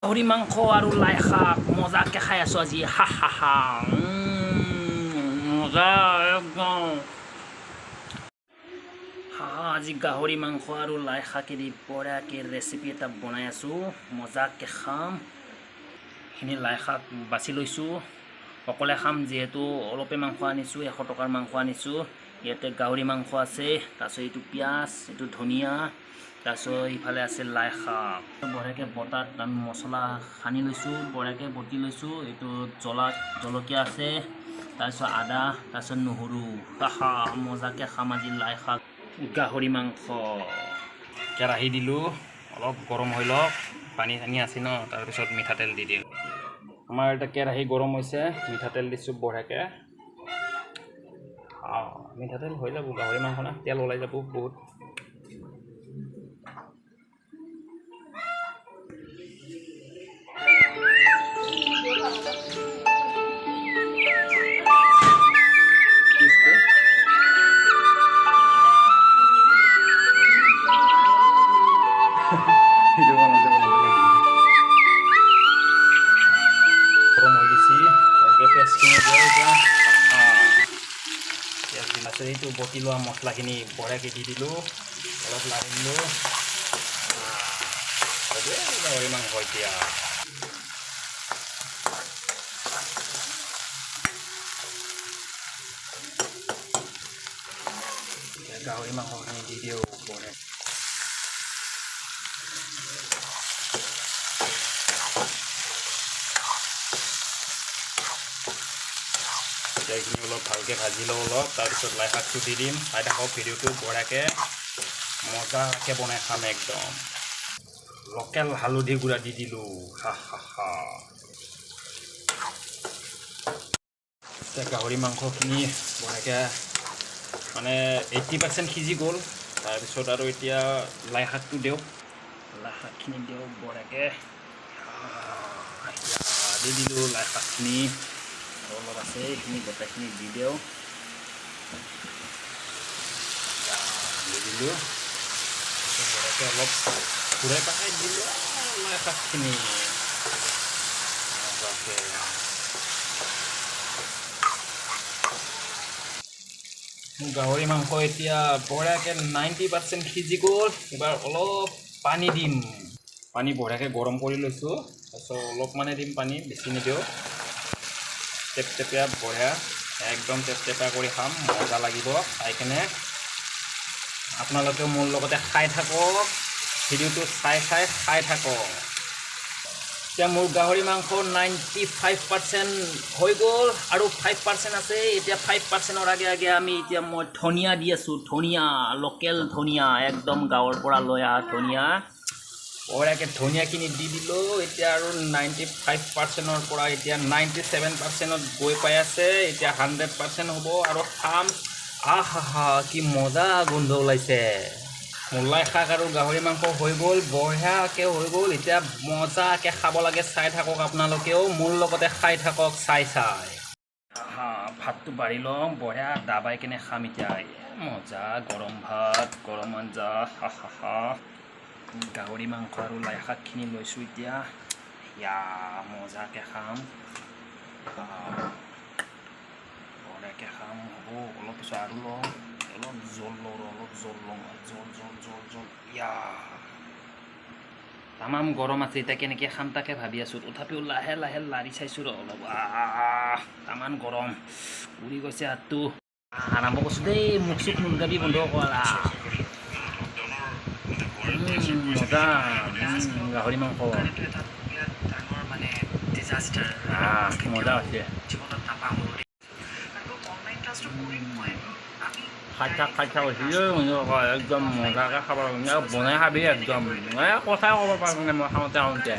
গাহৰি মাংস আৰু লাই শাক মজাকে খাই আছোঁ আজি হা হা হা মজা একদম আজি গাহৰি মাংস আৰু লাই শাকেদি বঢ়িয়াকে ৰেচিপি এটা বনাই আছোঁ মজাকে খাম এইখিনি লাই শাক বাছি লৈছোঁ অকলে খাম যিহেতু অলপে মাংস আনিছোঁ 100 টকাৰ মাংস আনিছোঁ ইয়াতে গাহৰি মাংস আছে তাৰপিছত এইটো পিঁয়াজ এইটো ধনিয়া তাৰপিছত ইফালে আছে লাই শাক বঢ়িয়াকৈ বটাত আমি মছলা সানি লৈছোঁ বঢ়িয়াকৈ বটি লৈছোঁ এইটো জলকীয়া আছে তাৰপিছত আদা তাৰপিছত নহৰু মজাকৈ খাম আজি লাই শাক গাহৰি মাংস কেৰাহী দিলোঁ অলপ গৰম হৈ লওক পানী চানী আছে ন তাৰপিছত মিঠাতেল দি দিওঁ আমাৰ এটা কেৰাহী গৰম হৈছে মিঠাতেল দিছোঁ বঢ়িয়াকৈ মিঠাতেল হৈ যাব গাহৰি মাংস না তেল ওলাই যাব বহুত এইটো বটি লোৱা মছলাখিনি বঢ়িয়াকৈ দি দিলোঁ অলপ লাৰি দিলোঁ গাহৰি মাংস এতিয়া গাহৰি মাংসখিনি দি দিওঁ বঢ়িয়া এইখিনি অলপ ভালকৈ ভাজি লওঁ অলপ তাৰপিছত লাই শাকটো দি দিম চাই থাকক ভিডিঅ'টো বঢ়িয়াকৈ মজাকৈ বনাই খাম একদম লোকেল হালধি গুড়া দি দিলোঁ এতিয়া গাহৰি মাংসখিনি বঢ়িয়াকৈ মানে 80% সিজি গ'ল তাৰপিছত আৰু এতিয়া লাই শাকটো দিওঁ লাই শাকখিনি দিওঁ বঢ়িয়াকৈ দি দিলোঁ লাই শাকখিনি অলপ আছে এইখিনি গোটেইখিনি দি দিওঁ দিলোঁ বঢ়িয়াকৈ অলপ ঘূৰাই পকাই দিলোঁ লাই শাকখিনি গাহৰি মাংস এতিয়া বঢ়িয়াকৈ 90% সিজি গ'ল এবাৰ অলপ পানী দিম পানী বঢ়িয়াকৈ গৰম কৰি লৈছোঁ তাৰপিছত অলপমানে দিম পানী বেছি নিদিওঁ টেপটেপীয়া বঢ়িয়া একদম টেপটেপীয়া কৰি খাম মজা লাগিব খাই কিনে আপোনালোকে মোৰ লগতে খাই থাকক ভিডিঅ'টো চাই খাই থাকক এতিয়া মোৰ গাহৰি মাংস 95% হৈ গ'ল আৰু 5% আছে এতিয়া 5%ৰ আগে আমি এতিয়া মই ধনিয়া দি আছোঁ ধনিয়া লোকেল ধনিয়া একদম গাঁৱৰ পৰা লৈ অহা ধনিয়া বঢ়িয়াকৈ ধনিয়াখিনি দি দিলোঁ এতিয়া আৰু 95%ৰ পৰা এতিয়া 97%ত গৈ পাই আছে এতিয়া 100% হ'ব আৰু খাম কি মজা গোন্ধ ওলাইছে লাই শাক আৰু গাহৰি মাংস হৈ গ'ল বঢ়িয়াকৈ হৈ গ'ল এতিয়া মজাকৈ খাব লাগে চাই থাকক আপোনালোকেও মোৰ লগতে খাই থাকক চাই ভাতটো বাঢ়ি লওঁ বঢ়িয়া দাবাই কিনে খাম এতিয়া মজা গৰম ভাত গৰম আঞ্জা গাহৰি মাংস আৰু লাই শাকখিনি লৈছোঁ এতিয়া মজাকৈ খাম বঢ়িয়াকৈ খাম হ'ব অলপ পিছত আৰু লওঁ অলপ জোল লওঁ জোল তামাম গৰম আছে এতিয়া কেনেকৈ খাম তাকে ভাবি আছোঁ তথাপিও লাহে লাহে লাৰি চাইছোঁ অলপ তামান গৰম উৰি গৈছে হাতটো আৰম্ভ কৰিছোঁ দেই মুখ চুখ নুলগাবি বন্ধ কৰা মজা গাহৰি মাংস মজা হৈছে খাই থাক একদম মজাকৈ খাব বনাই খাবি একদম কথাই ক'ব পাৰোঁ মই খাওঁতে